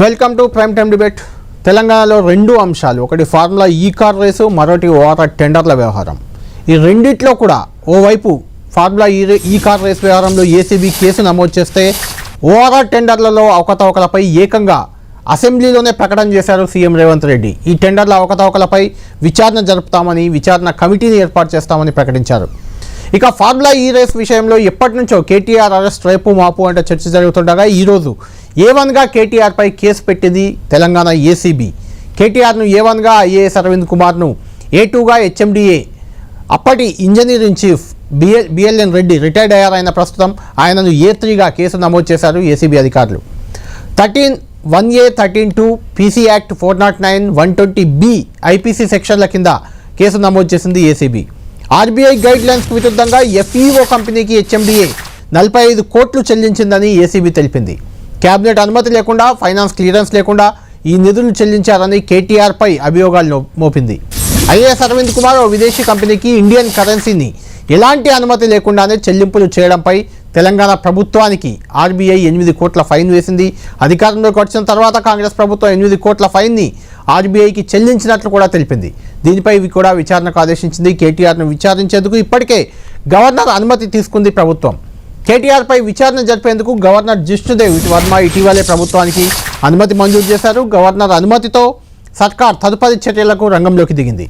Welcome to prime time debate. తెలంగాణలో రెండు అంశాలు, ఒకటి ఫార్ములా ఈ కార్ రేసు, మరొకటి ఓఆర్ఆర్ టెండర్ల వ్యవహారం. ఈ రెండిట్లో కూడా ఓవైపు ఫార్ములా ఈ కార్ రేస్ వ్యవహారంలో ఏసీబీ కేసు నమోదు చేస్తే, ఓఆర్ఆర్ టెండర్లలో అవకతవకలపై ఏకంగా అసెంబ్లీలోనే ప్రకటన చేశారు సీఎం రేవంత్ రెడ్డి. ఈ టెండర్ల అవకతవకలపై విచారణ జరుపుతామని, విచారణ కమిటీని ఏర్పాటు చేస్తామని ప్రకటించారు. ఇక ఫార్ములా ఈ రేస్ విషయంలో ఎప్పటి నుంచో కేటీఆర్ అరెస్ట్ రేపు మాపు అంటే చర్చ జరుగుతుండగా ఈరోజు A1గా కేటీఆర్పై కేసు పెట్టింది తెలంగాణ ఏసీబీ. కేటీఆర్ను A1గా ఐఏఎస్ అరవింద్ కుమార్ను, A2గా HMDA అప్పటి engineer in chief BLN Reddy retired అయ్యారు. ఆయన ప్రస్తుతం ఆయనను A3గా కేసు నమోదు చేశారు ఏసీబీ అధికారులు. 13(1A), 13(2), PC act 409, 120B IPC సెక్షన్ల కింద కేసు నమోదు చేసింది ఏసీబీ. ఆర్బీఐ గైడ్ లైన్స్కు విరుద్ధంగా FEO కంపెనీకి HMDA 45 కోట్లు చెల్లించిందని ఏసీబీ తెలిపింది. క్యాబినెట్ అనుమతి లేకుండా, ఫైనాన్స్ క్లియరెన్స్ లేకుండా ఈ నిధులు చెల్లించారని కేటీఆర్పై అభియోగాలు మోపింది. ఐఏఎస్ అరవింద్ కుమార్ ఓ విదేశీ కంపెనీకి ఇండియన్ కరెన్సీని ఎలాంటి అనుమతి లేకుండానే చెల్లింపులు చేయడంపై తెలంగాణ ప్రభుత్వానికి ఆర్బీఐ 8 కోట్ల ఫైన్ వేసింది. అధికారంలోకి వచ్చిన తర్వాత కాంగ్రెస్ ప్రభుత్వం 8 కోట్ల ఫైన్ని ఆర్బీఐకి చెల్లించినట్లు కూడా తెలిపింది. దీనిపై కూడా విచారణకు ఆదేశించింది. కేటీఆర్ను విచారించేందుకు ఇప్పటికే గవర్నర్ అనుమతి తీసుకుంది ప్రభుత్వం. కేటీఆర్పై విచారణ జరిపేందుకు గవర్నర్ జిష్ణుదేవ్ వర్మ ఇటీవలే ప్రభుత్వానికి అనుమతి మంజూరు చేశారు. గవర్నర్ అనుమతితో సర్కార్ తదుపరి చర్యలకు రంగంలోకి దిగింది.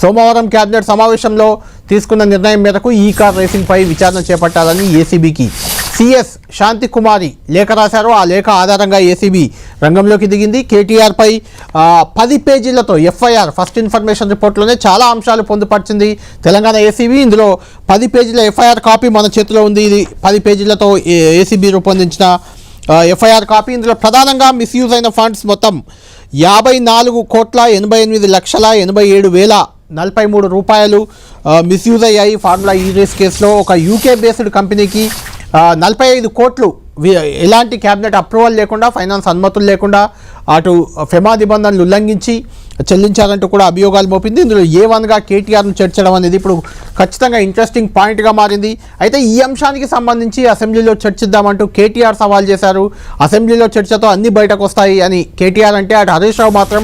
సోమవారం కేబినెట్ సమావేశంలో తీసుకున్న నిర్ణయం మేరకు ఈ కార్ రేసింగ్పై విచారణ చేపట్టాలని ఏసీబీకి సిఎస్ శాంతికుమారి లేఖ రాశారు. ఆ లేఖ ఆధారంగా ఏసీబీ రంగంలోకి దిగింది. కేటీఆర్పై 10 పేజీలతో ఎఫ్ఐఆర్, ఫస్ట్ ఇన్ఫర్మేషన్ రిపోర్ట్లోనే చాలా అంశాలు పొందుపరిచింది తెలంగాణ ఏసీబీ. ఇందులో 10 పేజీల ఎఫ్ఐఆర్ కాపీ మన చేతిలో ఉంది. ఇది 10 పేజీలతో ఏసీబీ రూపొందించిన ఎఫ్ఐఆర్ కాపీ. ఇందులో ప్రధానంగా మిస్యూజ్ అయిన ఫండ్స్ మొత్తం 54,88,87,043 రూపాయలు మిస్యూజ్ అయ్యాయి. ఫార్ములా ఈ రేస్ కేసులో ఒక యూకే బేస్డ్ కంపెనీకి 45 కోట్లు ఎలాంటి క్యాబినెట్ అప్రూవల్ లేకుండా, ఫైనాన్స్ అనుమతులు లేకుండా, అటు ఫెమా నిబంధనలు ఉల్లంఘించి చెల్లించాలంటూ కూడా అభియోగాలు మోపింది. ఇందులో A1గా కేటీఆర్ను చేర్చడం అనేది ఇప్పుడు ఖచ్చితంగా ఇంట్రెస్టింగ్ పాయింట్గా మారింది. అయితే ఈ అంశానికి సంబంధించి అసెంబ్లీలో చర్చిద్దామంటూ కేటీఆర్ సవాల్ చేశారు. అసెంబ్లీలో చర్చతో అన్ని బయటకు వస్తాయి అని కేటీఆర్ అంటే, అటు హరీష్ రావు మాత్రం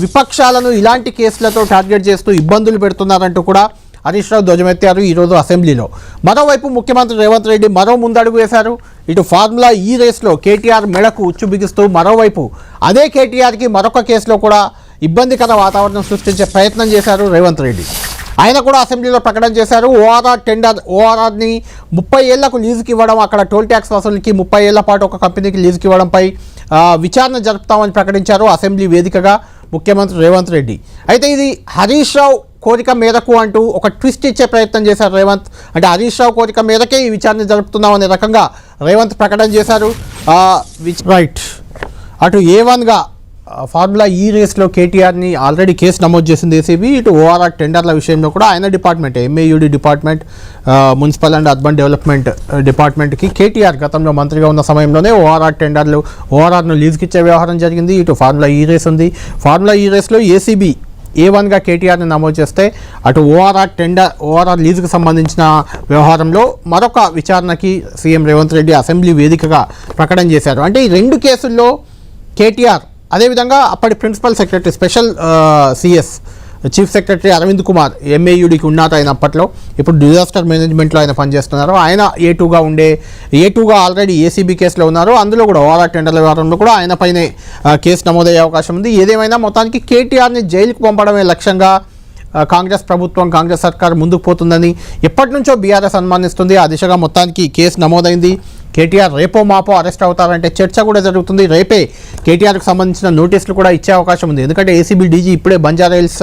విపక్షాలను ఇలాంటి కేసులతో టార్గెట్ చేస్తూ ఇబ్బందులు పెడుతున్నారంటూ కూడా హరీష్ రావు ధ్వజమెత్తారు ఈరోజు అసెంబ్లీలో. మరోవైపు ముఖ్యమంత్రి రేవంత్ రెడ్డి మరో ముందడుగు వేశారు. ఇటు ఫార్ములా ఈ రేస్లో కేటీఆర్ మెడకు ఉచ్చు బిగిస్తూ, మరోవైపు అదే కేటీఆర్కి మరొక కేసులో కూడా ఇబ్బందికర వాతావరణం సృష్టించే ప్రయత్నం చేశారు రేవంత్ రెడ్డి. ఆయన కూడా అసెంబ్లీలో ప్రకటన చేశారు. ఓఆర్ఆర్ని 30 ఏళ్లకు లీజుకి ఇవ్వడం, అక్కడ టోల్ ట్యాక్స్ వసూలుకి 30 ఏళ్ల పాటు ఒక కంపెనీకి లీజుకి ఇవ్వడంపై విచారణ జరుపుతామని ప్రకటించారు అసెంబ్లీ వేదికగా ముఖ్యమంత్రి రేవంత్ రెడ్డి. అయితే ఇది హరీష్ రావు కోరిక మేరకు అంటూ ఒక ట్విస్ట్ ఇచ్చే ప్రయత్నం చేశారు రేవంత్. అంటే హరీష్ రావు కోరిక మేరకే ఈ విచారణ జరుపుతున్నాం అనే రకంగా రేవంత్ ప్రకటన చేశారు. రైట్, అటు A1గా ఫార్ములా ఈ రేస్లో కేటీఆర్ని ఆల్రెడీ కేసు నమోదు చేసింది ఏసీబీ. ఇటు ఓఆర్ఆర్ టెండర్ల విషయంలో కూడా ఆయన department, MAUD department, municipal and urban development డిపార్ట్మెంట్కి కేటీఆర్ గతంలో మంత్రిగా ఉన్న సమయంలోనే ఓఆర్ఆర్ను లీజుకి ఇచ్చే వ్యవహారం జరిగింది. ఇటు ఫార్ములా ఈ రేస్ ఉంది. ఫార్ములా ఈ రేస్లో ఏసీబీ A1గా కేటీఆర్ని నమోదు చేస్తే, అటు ఓఆర్ఆర్ లీజుకు సంబంధించిన వ్యవహారంలో మరొక విచారణకి సీఎం రేవంత్ రెడ్డి అసెంబ్లీ వేదికగా ప్రకటన చేశారు. అంటే ఈ రెండు కేసుల్లో కేటీఆర్, అదేవిధంగా అప్పటి principal secretary, special CS chief secretary Arvind Kumar MAUDకి ఉన్నత అయినప్పట్లో ఇప్పుడు డిజాస్టర్ మేనేజ్మెంట్లో ఆయన పనిచేస్తున్నారు. ఆయన A2గా ఆల్రెడీ ఏసీబీ కేసులో ఉన్నారు. అందులో కూడా ఓఆర్ఆర్ టెండర్ల వ్యవహారంలో కూడా ఆయన పైనే కేసు నమోదయ్యే అవకాశం ఉంది. ఏదేమైనా మొత్తానికి కేటీఆర్ని జైలుకు పంపడమే లక్ష్యంగా కాంగ్రెస్ ప్రభుత్వం, కాంగ్రెస్ సర్కార్ ముందుకు పోతుందని ఎప్పటి నుంచో బీఆర్ఎస్ అనుమానిస్తుంది. ఆ దిశగా మొత్తానికి కేసు నమోదైంది. కేటీఆర్ రేపో మాపో అరెస్ట్ అవుతారంటే చర్చ కూడా జరుగుతుంది. రేపే కేటీఆర్కి సంబంధించిన నోటీసులు కూడా ఇచ్చే అవకాశం ఉంది. ఎందుకంటే ఏసీబీ డీజీ ఇప్పుడే బంజారాహిల్స్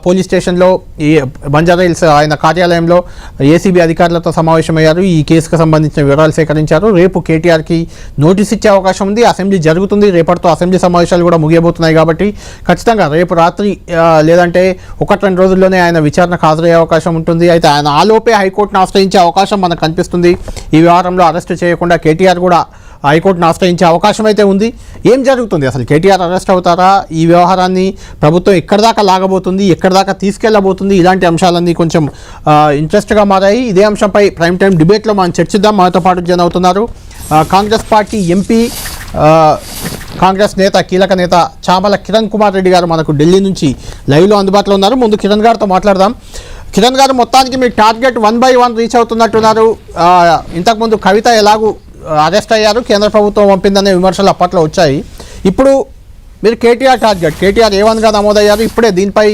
పోలీస్ స్టేషన్లో, బంజారాహిల్స్ ఆయన కార్యాలయంలో ఏసీబీ అధికారులతో సమావేశమయ్యారు. ఈ కేసుకు సంబంధించిన వివరాలు సేకరించారు. రేపు కేటీఆర్కి నోటీస్ ఇచ్చే అవకాశం ఉంది. అసెంబ్లీ జరుగుతుంది. రేపటితో అసెంబ్లీ సమావేశాలు కూడా ముగియబోతున్నాయి కాబట్టి ఖచ్చితంగా రేపు రాత్రి లేదంటే 1-2 రోజుల్లోనే ఆయన విచారణకు హాజరయ్యే అవకాశం ఉంటుంది. అయితే ఆయన ఆలోపే హైకోర్టును ఆశ్రయించే అవకాశం మనకు కనిపిస్తుంది. ఈ వ్యవహారంలో అరెస్ట్ చేయకుండా కేటీఆర్ కూడా హైకోర్టును ఆశ్రయించే అవకాశం అయితే ఉంది. ఏం జరుగుతుంది అసలు? కేటీఆర్ అరెస్ట్ అవుతారా? ఈ వ్యవహారాన్ని ప్రభుత్వం ఎక్కడి దాకా లాగబోతుంది, ఎక్కడి దాకా తీసుకెళ్లబోతుంది? ఇలాంటి అంశాలన్నీ కొంచెం ఇంట్రెస్ట్గా మారాయి. ఇదే అంశంపై ప్రైమ్ టైం డిబేట్లో మనం చర్చిద్దాం. మనతో పాటు జన అవుతున్నారు కాంగ్రెస్ పార్టీ ఎంపీ కాంగ్రెస్ నేత కీలక నేత చామల కిరణ్ కుమార్ రెడ్డి గారు మనకు ఢిల్లీ నుంచి లైవ్లో అందుబాటులో ఉన్నారు. ముందు కిరణ్ గారితో మాట్లాడదాం. కిరణ్ గారు, మొత్తానికి మీ టార్గెట్ 1 by 1 రీచ్ అవుతున్నట్టున్నారు. ఇంతకుముందు కవిత ఎలాగూ అరెస్ట్ అయ్యారు, కేంద్ర ప్రభుత్వం పంపిందనే విమర్శలు అప్పట్లో వచ్చాయి. ఇప్పుడు మీరు కేటీఆర్ టార్గెట్, కేటీఆర్ A1గా నమోదయ్యారు. ఇప్పుడే దీనిపై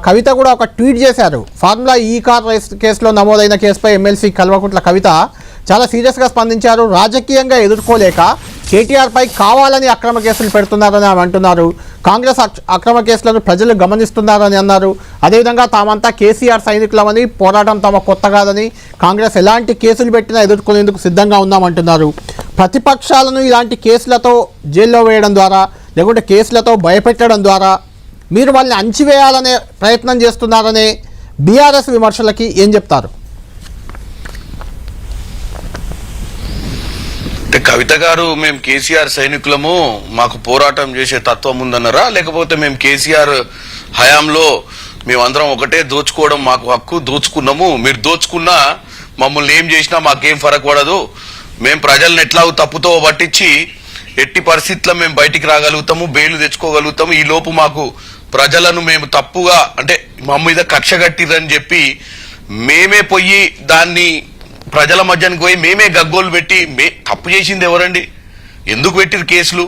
కవిత కూడా ఒక ట్వీట్ చేశారు. ఫార్ములా ఈ కార్ రేస్ కేసులో నమోదైన కేసుపై ఎమ్మెల్సీ కల్వకుంట్ల కవిత చాలా సీరియస్గా స్పందించారు. రాజకీయంగా ఎదుర్కోలేక కేటీఆర్పై కావాలని అక్రమ కేసులు పెడుతున్నారని ఆమె అంటున్నారు. కాంగ్రెస్ అక్రమ కేసులను ప్రజలు గమనిస్తున్నారని అన్నారు. అదేవిధంగా తామంతా కేసీఆర్ సైనికులమని, పోరాటం తమ కొత్త కాదని, కాంగ్రెస్ ఎలాంటి కేసులు పెట్టినా ఎదుర్కొనేందుకు సిద్ధంగా ఉన్నామంటున్నారు. ప్రతిపక్షాలను ఇలాంటి కేసులతో జైల్లో వేయడం ద్వారా, లేకుంటే కేసులతో భయపెట్టడం ద్వారా మీరు వాళ్ళని అణచివేయాలనే ప్రయత్నం చేస్తున్నారనే బీఆర్ఎస్ విమర్శలకి ఏం చెప్తారు? కవిత గారు, మేము కేసీఆర్ సైనికులము, మాకు పోరాటం చేసే తత్వం ఉందన్నారా, లేకపోతే మేము కేసీఆర్ హయాంలో మేమందరం ఒకటే, దోచుకోవడం మాకు హక్కు, దోచుకున్నాము, మీరు దోచుకున్నా మమ్మల్ని ఏం చేసినా మాకేం ఫరక్ పడదు, మేము ప్రజల్ని ఎట్లా తప్పుతో పట్టించి ఎట్టి పరిస్థితుల్లో మేము బయటికి రాగలుగుతాము, బెయిల్ తెచ్చుకోగలుగుతాము, ఈ లోపు మాకు ప్రజలను మేము తప్పుగా అంటే మా మీద కక్ష కట్టిరని చెప్పి మేమే పోయి దాన్ని ప్రజల మధ్యానికి పోయి మేమే గగ్గోలు పెట్టి తప్పు చేసింది ఎవరండి? ఎందుకు పెట్టిరు కేసులు?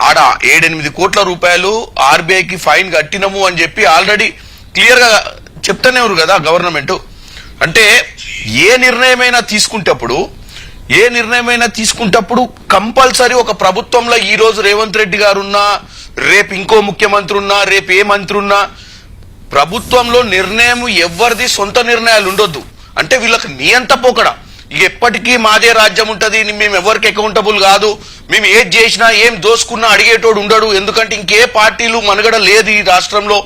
ఆడ 7-8 కోట్ల రూపాయలు ఆర్బీఐకి ఫైన్ కట్టినము అని చెప్పి ఆల్రెడీ క్లియర్ గా చెప్తానే ఉన్నారు కదా గవర్నమెంట్. అంటే ఏ నిర్ణయమైనా తీసుకుంటప్పుడు కంపల్సరీ ఒక ప్రభుత్వంలో ఈ రోజు రేవంత్ రెడ్డి గారు ఉన్నా, రేపు ఇంకో ముఖ్యమంత్రి ఉన్నా, రేపు ఏ మంత్రి ఉన్నా, ప్రభుత్వంలో నిర్ణయం ఎవరిది సొంత నిర్ణయాలు ఉండొద్దు. అంటే వీళ్ళకి నియంత పోకడా, ఇక ఎప్పటికీ మాదే రాజ్యం ఉంటది, మేము ఎవరికి అకౌంటబుల్ కాదు, మేము ఏది చేసినా ఏం దోసుకున్నా అడిగేటోడు ఉండడు, ఎందుకంటే ఇంకే పార్టీలు మనుగడ లేదు ఈ రాష్ట్రంలో,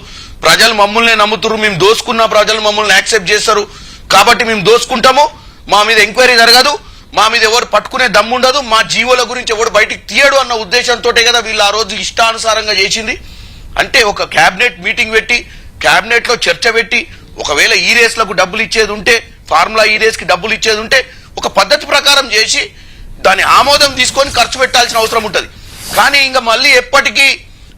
ప్రజలు మమ్మల్ని నమ్ముతున్నారు, మేము దోసుకున్నా ప్రజలు మమ్మల్ని యాక్సెప్ట్ చేస్తారు, కాబట్టి మేము దోసుకుంటాము, మా మీద ఎంక్వైరీ జరగదు, మా మీద ఎవరు పట్టుకునే దమ్ముండదు, మా జీవోల గురించి ఎవరు బయటికి తీయడు అన్న ఉద్దేశంతో కదా వీళ్ళు ఆ రోజు ఇష్టానుసారంగా చేసింది. అంటే ఒక క్యాబినెట్ మీటింగ్ పెట్టి, క్యాబినెట్ లో చర్చ పెట్టి, ఒకవేళ ఈ రేస్లకు డబ్బులు ఇచ్చేది ఉంటే, ఫార్ములా ఈ రేస్ కి డబ్బులు ఇచ్చేది ఉంటే ఒక పద్ధతి ప్రకారం చేసి దాని ఆమోదం తీసుకొని ఖర్చు పెట్టాల్సిన అవసరం ఉంటుంది. కానీ ఇంకా మళ్ళీ ఎప్పటికీ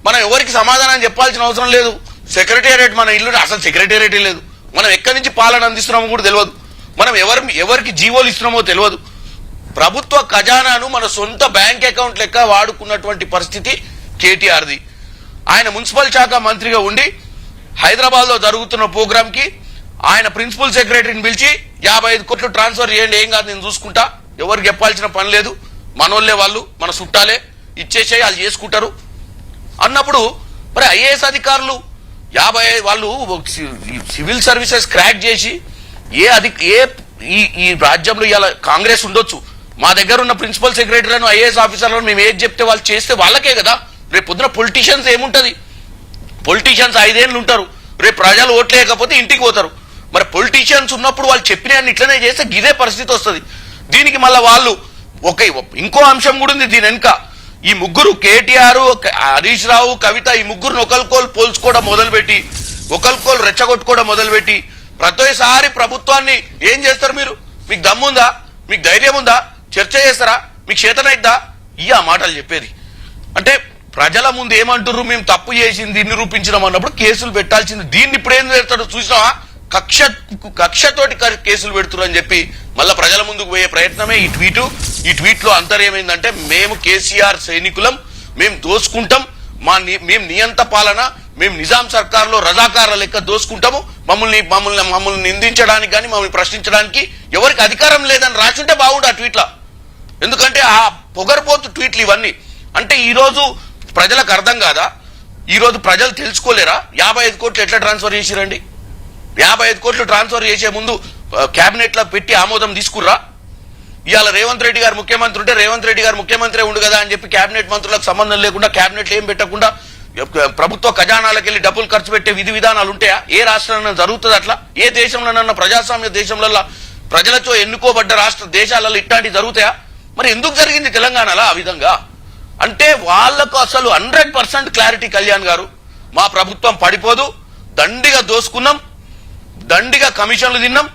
మనం ఎవరికి సమాధానం చెప్పాల్సిన అవసరం లేదు. సెక్రటేరియట్ మన ఇల్లు, అసలు సెక్రటేరియట్ లేదు, మనం ఎక్కడి నుంచి పాలన అందిస్తున్నామో కూడా తెలియదు, మనం ఎవరికి జీవోలు ఇస్తున్నామో తెలియదు. ప్రభుత్వ ఖజానాను మన సొంత బ్యాంక్ అకౌంట్ లెక్క వాడుకున్నటువంటి పరిస్థితి కేటీఆర్ది. ఆయన మున్సిపల్ శాఖ మంత్రిగా ఉండి హైదరాబాద్ లో జరుగుతున్న ప్రోగ్రామ్ కి ఆయన ప్రిన్సిపల్ సెక్రటరీని పిలిచి 55 కోట్లు ట్రాన్స్ఫర్ చేయండి, ఏం కాదు నేను చూసుకుంటా, ఎవరికి చెప్పాల్సిన పని లేదు, మనోళ్లే వాళ్ళు, మన చుట్టాలే, ఇచ్చేసేయి వాళ్ళు చేసుకుంటారు అన్నప్పుడు మరి ఐఏఎస్ అధికారులు 55 వాళ్ళు సివిల్ సర్వీసెస్ క్రాక్ చేసి ఈ రాజ్యంలో ఇలా కాంగ్రెస్ ఉండొచ్చు, మా దగ్గర ఉన్న ప్రిన్సిపల్ సెక్రటరీలను ఐఏఎస్ ఆఫీసర్లను మేము ఏది చెప్తే వాళ్ళు చేస్తే వాళ్ళకే కదా. రేపు పొద్దున పొలిటీషియన్స్ ఏముంటది, పొలిటీషియన్స్ 5 ఏళ్ళు ఉంటారు, రేపు ప్రజలు ఓట్లేకపోతే ఇంటికి పోతారు. మరి పొలిటీషియన్స్ ఉన్నప్పుడు వాళ్ళు చెప్పిన ఇట్లనే చేస్తే ఇదే పరిస్థితి వస్తుంది. దీనికి మళ్ళీ వాళ్ళు ఇంకో అంశం కూడా ఉంది దీని వెనుక. ఈ ముగ్గురు కేటీఆర్, హరీష్ రావు, కవిత, ఈ ముగ్గురుని ఒకరికోలు పోల్చుకోవడం మొదలుపెట్టి, ఒకరికోలు రెచ్చగొట్టుకోవడం మొదలుపెట్టి ప్రతిసారి ప్రభుత్వాన్ని ఏం చేస్తారు? మీకు దమ్ముందా, మీకు ధైర్యం ఉందా, చర్చ చేస్తారా, మీకు చేతనైద్దా? ఆ మాటలు చెప్పేది. అంటే ప్రజల ముందు ఏమంటారు, మేము తప్పు చేసింది నిరూపించడం అన్నప్పుడు కేసులు పెట్టాల్సింది. దీన్ని ఇప్పుడు ఏం పెడతాడు చూసినావా, కక్షతోటి కేసులు పెడుతున్నారు అని చెప్పి మళ్ళా ప్రజల ముందుకు పోయే ప్రయత్నమే ఈ ట్వీట్. ఈ ట్వీట్ లో అంతర్యం ఏంటంటే, మేము కేసీఆర్ సైనికులం, మేము దోసుకుంటాం, మేము నియంత పాలన, మేము నిజాం సర్కార్ లో రజాకార్ల లెక్క దోసుకుంటాము, మమ్మల్ని నిందించడానికి కానీ మమ్మల్ని ప్రశ్నించడానికి ఎవరికి అధికారం లేదని రాసుంటే బాగుండు ఆ ట్వీట్ల. ఎందుకంటే ఆ పొగరపోతు ట్వీట్లు ఇవన్నీ. అంటే ఈ రోజు ప్రజలకు అర్థం కాదా? ఈ రోజు ప్రజలు తెలుసుకోలేరా 55 కోట్లు ఎట్లా ట్రాన్స్ఫర్ చేసిరండి? 55 కోట్లు ట్రాన్స్ఫర్ చేసే ముందు కేబినెట్ లో పెట్టి ఆమోదం తీసుకుర్రా? ఇవాళ రేవంత్ రెడ్డి గారు ముఖ్యమంత్రి ఉంటే రేవంత్ రెడ్డి గారు ముఖ్యమంత్రి ఉండు కదా అని చెప్పి కేబినెట్ మంత్రులకు సంబంధం లేకుండా, కేబినెట్ ఏం పెట్టకుండా ప్రభుత్వ ఖజానాలకు వెళ్ళి డబ్బులు ఖర్చు పెట్టే విధి విధానాలు ఉంటాయా? ఏ రాష్ట్రంలో జరుగుతుంది అట్లా? ఏ దేశంలోనన్నా ప్రజాస్వామ్య దేశంలో ప్రజలతో ఎన్నుకోబడ్డ రాష్ట్ర దేశాలలో ఇట్లాంటివి జరుగుతాయా? మరి ఎందుకు జరిగింది తెలంగాణలో ఆ విధంగా? అంటే వాళ్లకు అసలు 100% క్లారిటీ. కళ్యాణ్ గారు, మా ప్రభుత్వం పడిపోదు, దండిగా దోసుకున్నాం, దండిగా కమిషన్లు తిన్నాం,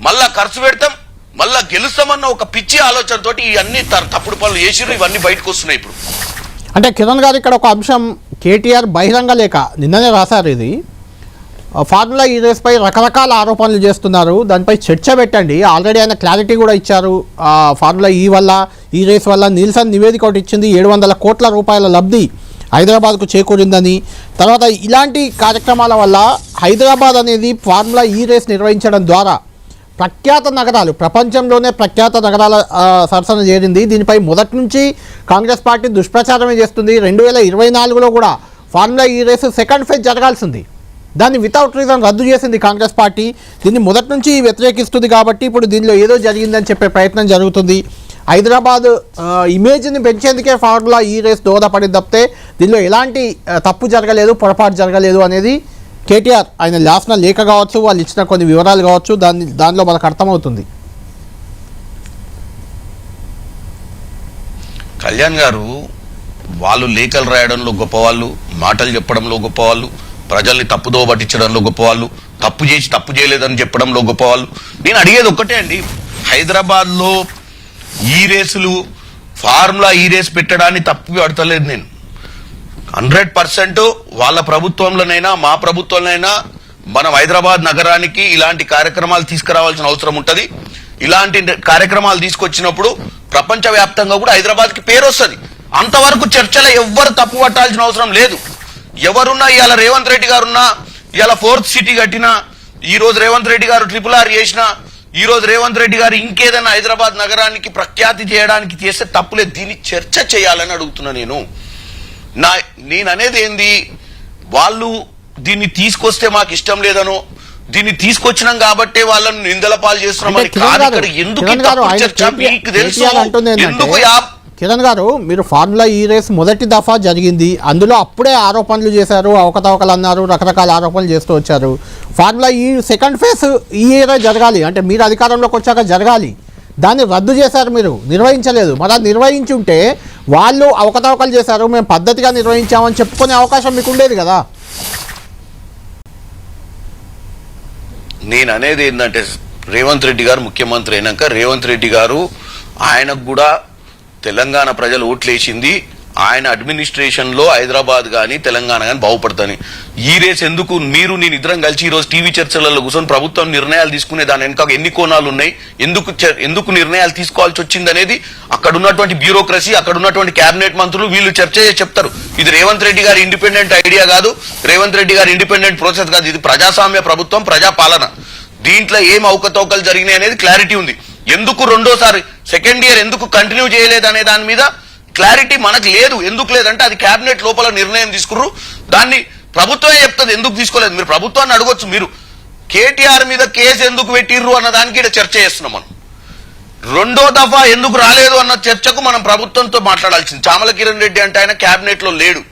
మళ్ళా ఖర్చు పెడతాం, మళ్ళా గెలుస్తామన్న ఒక పిచ్చి ఆలోచనతోటి ఇవన్నీ తప్పుడు పనులు చేసిర్రు, ఇవన్నీ బయటకు వస్తున్నాయి ఇప్పుడు. అంటే కిరణ్ గారు ఇక్కడ ఒక అంశం, కేటీఆర్ బహిరంగ లేఖ నిన్ననే రాశారు. ఇది ఫార్ములా ఈ రేస్పై రకరకాల ఆరోపణలు చేస్తున్నారు, దానిపై చర్చ పెట్టండి. ఆల్రెడీ ఆయన క్లారిటీ కూడా ఇచ్చారు. ఫార్ములా ఈ రేస్ వల్ల నిల్సన్ నివేదిక ఒకటి ఇచ్చింది, 700 కోట్ల రూపాయల లబ్ధి హైదరాబాద్కు చేకూరిందని. తర్వాత ఇలాంటి కార్యక్రమాల వల్ల హైదరాబాద్ అనేది ఫార్ములా ఈ రేస్ నిర్వహించడం ద్వారా ప్రఖ్యాత నగరాలు, ప్రపంచంలోనే ప్రఖ్యాత నగరాల సరసన చేరింది. దీనిపై మొదటి నుంచి కాంగ్రెస్ పార్టీ దుష్ప్రచారమే చేస్తుంది. 2024లో కూడా ఫార్ములా ఈ రేసు సెకండ్ ఫేజ్ జరగాల్సింది, దాన్ని వితౌట్ రీజన్ రద్దు చేసింది కాంగ్రెస్ పార్టీ. దీన్ని మొదటి నుంచి వ్యతిరేకిస్తుంది కాబట్టి ఇప్పుడు దీనిలో ఏదో జరిగిందని చెప్పే ప్రయత్నం జరుగుతుంది. హైదరాబాద్ ఇమేజ్ని పెంచేందుకే ఫార్ములా ఈ రేస్ దోహదపడింది తప్పితే దీనిలో ఎలాంటి తప్పు జరగలేదు, పొరపాటు జరగలేదు అనేది కేటీఆర్ ఆయన రాసిన లేఖ కావచ్చు, వాళ్ళు ఇచ్చిన కొన్ని వివరాలు కావచ్చు, దానిలో మనకు అర్థమవుతుంది. కళ్యాణ్ గారు వాళ్ళు లేఖలు రాయడంలో గొప్పవాళ్ళు, మాటలు చెప్పడంలో గొప్పవాళ్ళు, ప్రజల్ని తప్పుదో పట్టించడంలో గొప్పవాళ్ళు, తప్పు చేసి తప్పు చేయలేదని చెప్పడంలో గొప్పవాళ్ళు. నేను అడిగేది ఒక్కటే అండి, హైదరాబాద్లో ఈ రేసులు ఫార్ములా ఈ రేస్ పెట్టడాన్ని తప్పు పడతలేదు నేను. 100% వాళ్ళ ప్రభుత్వంలోనైనా మా ప్రభుత్వంలోనైనా మనం హైదరాబాద్ నగరానికి ఇలాంటి కార్యక్రమాలు తీసుకురావాల్సిన అవసరం ఉంటుంది. ఇలాంటి కార్యక్రమాలు తీసుకొచ్చినప్పుడు ప్రపంచవ్యాప్తంగా కూడా హైదరాబాద్కి పేరు వస్తుంది. అంతవరకు చర్చలో ఎవ్వరు తప్పు పట్టాల్సిన అవసరం లేదు. ఎవరున్నా ఇవాళ రేవంత్ రెడ్డి గారున్నా, ఇవాళ 4th సిటీ కట్టినా, ఈ రోజు రేవంత్ రెడ్డి గారు RRR చేసినా, ఈ రోజు రేవంత్ రెడ్డి గారు ఇంకేదైనా హైదరాబాద్ నగరానికి ప్రఖ్యాతి చేయడానికి చేస్తే తప్పులేదు. దీన్ని చర్చ చేయాలని అడుగుతున్నా నేను అనేది ఏంది, వాళ్ళు దీన్ని తీసుకొస్తే మాకు ఇష్టం లేదనో, దీన్ని తీసుకొచ్చినాం కాబట్టి వాళ్ళని నిందల పాలు చేస్తున్నామని కాదు. ఇక్కడ ఎందుకు చర్చ మీకు తెలుసు, ఎందుకు కిరణ్ గారు, మీరు ఫార్ములా ఈ రేస్ మొదటి దఫా జరిగింది, అందులో అప్పుడే ఆరోపణలు చేశారు, అవకతవకలు అన్నారు, రకరకాల ఆరోపణలు చేస్తూ వచ్చారు. ఫార్ములా ఈ సెకండ్ ఫేజ్ ఈ ఇయర్ జరగాలి అంటే మీరు అధికారంలోకి వచ్చాక జరగాలి, దాన్ని రద్దు చేశారు, మీరు నిర్వహించలేదు. మరి అది నిర్వహించి ఉంటే వాళ్ళు అవకతవకలు చేశారు, మేము పద్ధతిగా నిర్వహించామని చెప్పుకునే అవకాశం మీకు ఉండేది కదా. నేను అనేది ఏంటంటే, రేవంత్ రెడ్డి గారు ముఖ్యమంత్రి అయినాక రేవంత్ రెడ్డి గారు ఆయనకు కూడా తెలంగాణ ప్రజలు ఓట్లేసింది ఆయన అడ్మినిస్ట్రేషన్ లో హైదరాబాద్ కానీ తెలంగాణ కానీ బాగుపడతాని. ఈ రేస్ ఎందుకు మీరు నేను ఇద్దరం కలిసి ఈ రోజు టీవీ చర్చలలో కూర్చొని ప్రభుత్వం నిర్ణయాలు తీసుకునే దాని వెనక ఎన్ని కోణాలు ఉన్నాయి, ఎందుకు నిర్ణయాలు తీసుకోవాల్సి వచ్చింది అనేది అక్కడ ఉన్నటువంటి బ్యూరోక్రసీ, అక్కడ ఉన్నటువంటి కేబినెట్ మంత్రులు వీళ్ళు చర్చ చేసి చెప్తారు. ఇది రేవంత్ రెడ్డి గారి ఇండిపెండెంట్ ఐడియా కాదు, రేవంత్ రెడ్డి గారి ఇండిపెండెంట్ ప్రాసెస్ కాదు, ఇది ప్రజాస్వామ్య ప్రభుత్వం, ప్రజాపాలన. దీంట్లో ఏం అవకతవకలు జరిగినాయి అనేది క్లారిటీ ఉంది. ఎందుకు రెండోసారి సెకండ్ ఇయర్ ఎందుకు కంటిన్యూ చేయలేదు అనే దాని మీద క్లారిటీ మనకు లేదు. ఎందుకు లేదంటే అది కేబినెట్ లోపల నిర్ణయం తీసుకుర్రు, దాన్ని ప్రభుత్వమే చెప్తుంది ఎందుకు తీసుకోలేదు. మీరు ప్రభుత్వాన్ని అడగొచ్చు, మీరు కేటీఆర్ మీద కేసు ఎందుకు పెట్టిర్రు అన్న దానికి ఇక్కడ చర్చ చేస్తున్నాం. మనం రెండో దఫా ఎందుకు రాలేదు అన్న చర్చకు మనం ప్రభుత్వంతో మాట్లాడాల్సింది. చామల కిరణ్ రెడ్డి అంటే ఆయన కేబినెట్ లో లేడు.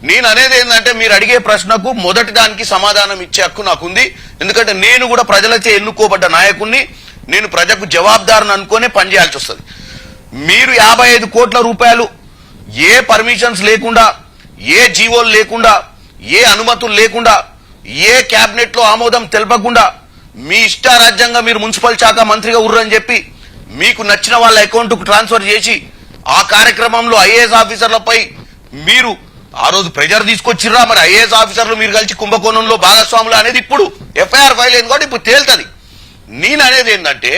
నేను అనేది ఏంటంటే, మీరు అడిగే ప్రశ్నకు మొదటి దానికి సమాధానం ఇచ్చే హక్కు నాకుంది. ఎందుకంటే నేను కూడా ప్రజలచే ఎన్నుకోబడ్డ నాయకుడిని, నేను ప్రజలకు జవాబుదారుని అనుకునే పనిచేయాల్సి వస్తుంది. మీరు 55 కోట్ల రూపాయలు ఏ పర్మిషన్స్ లేకుండా, ఏ జీవోలు లేకుండా, ఏ అనుమతులు లేకుండా, ఏ కేబినెట్ లో ఆమోదం తెలపకుండా మీ ఇష్టారాజ్యంగా మీరు మున్సిపల్ శాఖ మంత్రిగా ఉర్రని చెప్పి మీకు నచ్చిన వాళ్ళ అకౌంట్కు ట్రాన్స్ఫర్ చేసి ఆ కార్యక్రమంలో ఐఏఎస్ ఆఫీసర్లపై మీరు ఆ రోజు ప్రెజర్ తీసుకొచ్చిర్రా. మరి ఐఏఎస్ ఆఫీసర్లు మీరు కలిసి కుంభకోణంలో భాగస్వాములు అనేది ఇప్పుడు ఎఫ్ఐఆర్ ఫైల్ అయింది కాబట్టి ఇప్పుడు తేలుతుంది. నేను అనేది ఏంటంటే,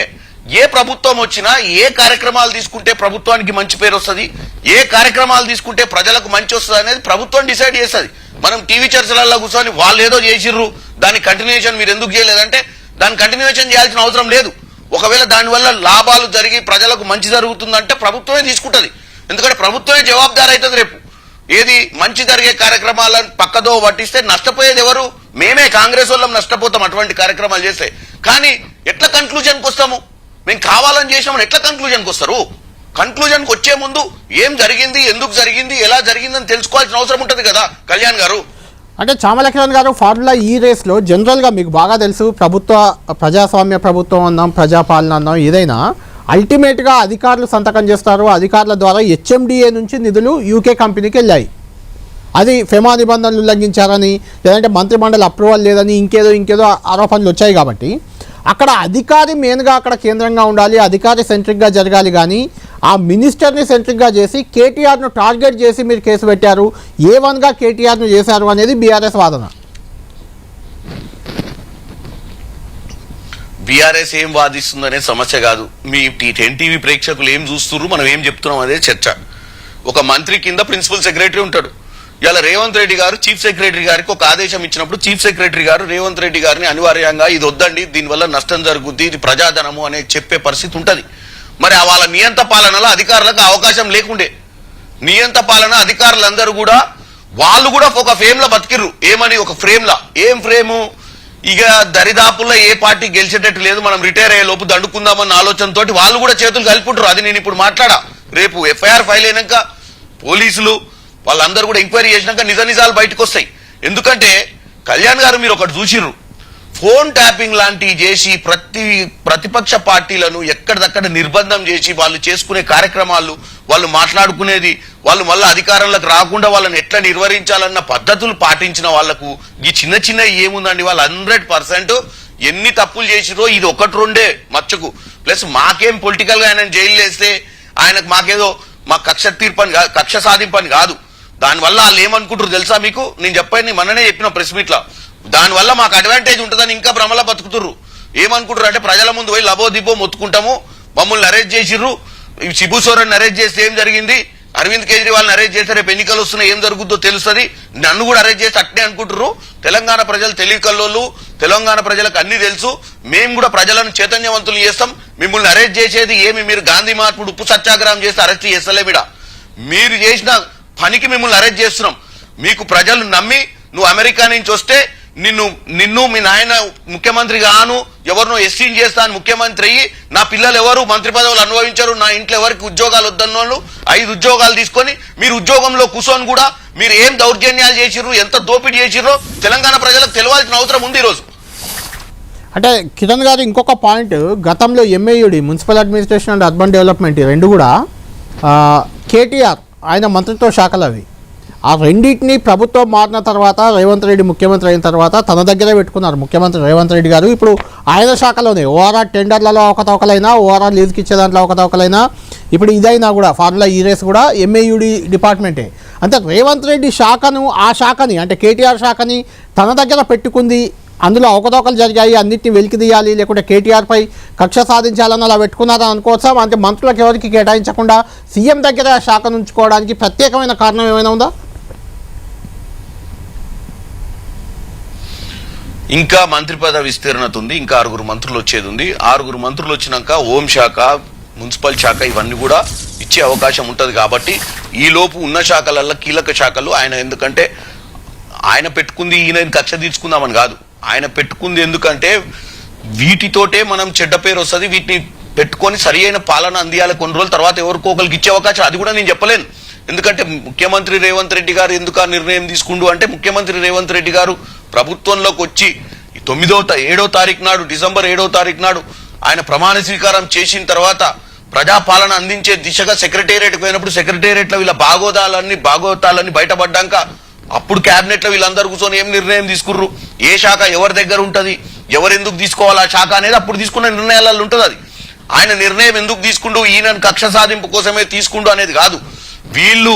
ఏ ప్రభుత్వం వచ్చినా ఏ కార్యక్రమాలు తీసుకుంటే ప్రభుత్వానికి మంచి పేరు వస్తుంది, ఏ కార్యక్రమాలు తీసుకుంటే ప్రజలకు మంచి వస్తుంది అనేది ప్రభుత్వం డిసైడ్ చేస్తుంది. మనం టీవీ చర్చలలో కూర్చొని వాళ్ళు ఏదో చేసిర్రు దాని కంటిన్యూషన్ మీరు ఎందుకు చేయలేదంటే దాని కంటిన్యూషన్ చేయాల్సిన అవసరం లేదు. ఒకవేళ దానివల్ల లాభాలు జరిగి ప్రజలకు మంచి జరుగుతుందంటే ప్రభుత్వమే తీసుకుంటుంది. ఎందుకంటే ప్రభుత్వమే జవాబుదారు అవుతుంది. రేపు ఏది మంచి జరిగే కార్యక్రమాలను పక్కదో పట్టిస్తే నష్టపోయేది ఎవరు? మేమే కాంగ్రెస్ వాళ్ళం నష్టపోతాం అటువంటి కార్యక్రమాలు చేస్తే. కానీ ఎట్లా కన్క్లూజన్కి వస్తాము? మేము కావాలని చేసామని ఎట్లా కన్క్లూజన్కి వస్తారు? కన్క్లూజన్కి వచ్చే ముందు ఏం జరిగింది, ఎందుకు జరిగింది, ఎలా జరిగిందని తెలుసుకోవాల్సిన అవసరం ఉంటుంది కదా కళ్యాణ్ గారు. అంటే చామల కిరణ్ గారు, ఫార్ములా ఈ రేస్లో జనరల్గా మీకు బాగా తెలుసు, ప్రజాస్వామ్య ప్రభుత్వం అన్నాం, ప్రజాపాలన అన్నాం, ఏదైనా అల్టిమేట్గా అధికారులు సంతకం చేస్తారు. అధికారుల ద్వారా HMDA నుంచి నిధులు UK కంపెనీకి వెళ్ళాయి. అది ఫెమా నిబంధనలు ఉల్లంఘించారని, లేదంటే మంత్రిమండలి అప్రూవల్ లేదని, ఇంకేదో ఆరోపణలు వచ్చాయి. కాబట్టి అక్కడ అధికారి మెయిన్గా అక్కడ కేంద్రంగా ఉండాలి, అధికారి సెంట్రిక్గా జరగాలి. కానీ ఆ మినిస్టర్ని సెంట్రిక్గా చేసి కేటీఆర్ను టార్గెట్ చేసి మీరు కేసు పెట్టారు, A1గా కేటీఆర్ను చేశారు అనేది బీఆర్ఎస్ వాదన. బీఆర్ఎస్ ఏం వాదిస్తుందనే సమస్య కాదు. మీ ఎన్టీవీ ప్రేక్షకులు ఏం చూస్తున్నారు, మనం ఏం చెప్తున్నాం అదే చర్చ. ఒక మంత్రి కింద ప్రిన్సిపల్ సెక్రటరీ ఉంటాడు. ఇలా రేవంత్ రెడ్డి గారు చీఫ్ సెక్రటరీ గారికి ఒక ఆదేశం ఇచ్చినప్పుడు చీఫ్ సెక్రటరీ గారు రేవంత్ రెడ్డి గారిని అనివార్యంగా ఇది వద్దండి, దీనివల్ల నష్టం జరుగుద్ది, ఇది ప్రజాధనము అనే చెప్పే పరిస్థితి ఉంటది. మరి వాళ్ళ నియంత పాలనలో అధికారులకు అవకాశం లేకుండే. నియంత పాలన అధికారులందరూ కూడా వాళ్ళు కూడా ఒక ఫ్రేమ్ లో బతికిర్రు. ఏమని ఒక ఫ్రేమ్ లా, ఏం ఫ్రేము, ఇక దరిదాపుల్లో ఏ పార్టీ గెలిచేటట్టు లేదు, మనం రిటైర్ అయ్యే లోపు దండుకుందామన్న ఆలోచనతో వాళ్ళు కూడా చేతులు కలుపుకుంటారు. అది నేను ఇప్పుడు మాట్లాడా. రేపు ఎఫ్ఐఆర్ ఫైల్ అయినాక పోలీసులు వాళ్ళందరూ కూడా ఎంక్వైరీ చేసినాక నిజాలు బయటకు వస్తాయి. ఎందుకంటే కళ్యాణ్ గారు మీరు ఒకటి చూసిర్రు, ఫోన్ ట్యాపింగ్ లాంటివి చేసి ప్రతిపక్ష పార్టీలను ఎక్కడిదక్కడ నిర్బంధం చేసి వాళ్ళు చేసుకునే కార్యక్రమాలు, వాళ్ళు మాట్లాడుకునేది, వాళ్ళు మళ్ళీ అధికారంలోకి రాకుండా వాళ్ళని ఎట్లా నిర్వహించాలన్న పద్ధతులు పాటించిన వాళ్లకు ఈ చిన్న ఏముందండి, వాళ్ళు 100% ఎన్ని తప్పులు చేసిరో ఇది ఒకటి రెండే మచ్చకు. ప్లస్ మాకేం పొలిటికల్ గా ఆయన జైలు వేస్తే ఆయనకు మాకేదో మా కక్ష సాధింపని కాదు. దానివల్ల వాళ్ళు ఏమనుకుంటారు తెలుసా మీకు? నేను చెప్పాను, మొన్ననే చెప్పిన ప్రెస్ మీట్ లో, దానివల్ల మాకు అడ్వాంటేజ్ ఉంటుందని ఇంకా భ్రమలా బతుకుతుర్రు. ఏమనుకుంటారు అంటే ప్రజల ముందు పోయి లబో దిబో మొత్తుకుంటాము, మమ్మల్ని అరెస్ట్ చేసిర్రు, శిబు సోరెన్ అరెస్ట్ చేస్తే ఏం జరిగింది, అరవింద్ కేజ్రీవాల్ని అరెస్ట్ చేస్తే రేపు ఎన్నికలు వస్తున్నాయి ఏం జరుగుతుందో తెలుస్తుంది, నన్ను కూడా అరెస్ట్ చేస్తే అట్నే అనుకుంటారు. తెలంగాణ ప్రజలు తెలివికల్లోళ్ళు, తెలంగాణ ప్రజలకు అన్ని తెలుసు, మేము కూడా ప్రజలను చైతన్యవంతులు చేస్తాం. మిమ్మల్ని అరెస్ట్ చేసేది ఏమి, మీరు గాంధీ మహాత్ముడు ఉప్పు సత్యాగ్రహం చేస్తే అరెస్ట్ చేస్తలేమిడా, మీరు చేసిన పనికి మిమ్మల్ని అరెస్ట్ చేస్తున్నాం. మీకు ప్రజలు నమ్మి నువ్వు అమెరికా నుంచి వస్తే నిన్ను మీ నాయన ముఖ్యమంత్రి గాను ఎవరినో ఎస్సీని చేస్తాను ముఖ్యమంత్రి అయ్యి నా పిల్లలు ఎవరు మంత్రి పదవులు అనుభవించారు, నా ఇంట్లో ఎవరికి ఉద్యోగాలు వద్దన్న వాళ్ళు 5 ఉద్యోగాలు తీసుకొని మీరు ఉద్యోగంలో కూర్చొని కూడా మీరు ఏం దౌర్జన్యాలు చేసిర్రు, ఎంత దోపిడీ చేసిర్రో తెలంగాణ ప్రజలకు తెలియాల్సిన అవసరం ఉంది ఈరోజు. అంటే కిరణ్ గారు ఇంకొక పాయింట్, గతంలో MAUD municipal administration and urban development రెండు కూడా కేటీఆర్ ఆయన మంత్రిత్వ శాఖలు అవి, ఆ రెండింటినీ ప్రభుత్వం మారిన తర్వాత రేవంత్ రెడ్డి ముఖ్యమంత్రి అయిన తర్వాత తన దగ్గరే పెట్టుకున్నారు ముఖ్యమంత్రి రేవంత్ రెడ్డి గారు. ఇప్పుడు ఆయన శాఖలోనే ఓఆర్ఆర్ టెండర్లలో అవకతవకలైనా, ఓఆర్ఆర్ లీజుకి ఇచ్చే దాంట్లో అవకతవకలైనా, ఇప్పుడు ఇదైనా కూడా ఫార్ములా రేస్ కూడా MAUD డిపార్ట్మెంటే. అంటే రేవంత్ రెడ్డి శాఖను, ఆ శాఖని అంటే కేటీఆర్ శాఖని తన దగ్గర పెట్టుకుంది, అందులో అవకతవకలు జరిగాయి, అన్నింటినీ వెలికి తీయాలి, లేకుంటే కేటీఆర్పై కక్ష సాధించాలని అలా పెట్టుకున్నారని అనుకోవచ్చా? అంటే మంత్రులకు ఎవరికి కేటాయించకుండా సీఎం దగ్గర ఆ శాఖను ఉంచుకోవడానికి ప్రత్యేకమైన కారణం ఏమైనా ఉందా? ఇంకా మంత్రి పదవి విస్తీర్ణత ఉంది, ఇంకా 6 మంత్రులు వచ్చేది ఉంది. 6 మంత్రులు వచ్చినాక హోంశాఖ, మున్సిపల్ శాఖ ఇవన్నీ కూడా ఇచ్చే అవకాశం ఉంటుంది. కాబట్టి ఈ లోపు ఉన్న శాఖలలో కీలక శాఖలు ఆయన, ఎందుకంటే ఆయన పెట్టుకుంది ఈయన కక్ష తీర్చుకుందామని కాదు, ఆయన పెట్టుకుంది ఎందుకంటే వీటితోటే మనం చెడ్డ పేరు వస్తుంది, వీటిని పెట్టుకొని సరి అయిన పాలన అందియాలి, కొన్ని రోజుల తర్వాత ఎవరికో ఒకరికి ఇచ్చే అవకాశం, అది కూడా నేను చెప్పలేను. ఎందుకంటే ముఖ్యమంత్రి రేవంత్ రెడ్డి గారు ఎందుకు ఆ నిర్ణయం తీసుకుండు అంటే, ముఖ్యమంత్రి రేవంత్ రెడ్డి గారు ప్రభుత్వంలోకి వచ్చి 7వ తారీఖు నాడు, డిసెంబర్ 7వ తారీఖు నాడు ఆయన ప్రమాణ స్వీకారం చేసిన తర్వాత ప్రజాపాలన అందించే దిశగా సెక్రటేరియట్కి పోయినప్పుడు సెక్రటేరియట్లో వీళ్ళ భాగోతాలన్నీ బయటపడ్డాక అప్పుడు క్యాబినెట్ లో వీళ్ళందరూ కూర్చొని ఏం నిర్ణయం తీసుకుర్రు, ఏ శాఖ ఎవరి దగ్గర ఉంటది, ఎవరెందుకు తీసుకోవాలి ఆ శాఖ అనేది అప్పుడు తీసుకున్న నిర్ణయాలలో ఉంటుంది. అది ఆయన నిర్ణయం ఎందుకు తీసుకుంటూ ఈయన కక్ష సాధింపు కోసమే తీసుకుంటూ అనేది కాదు. వీళ్ళు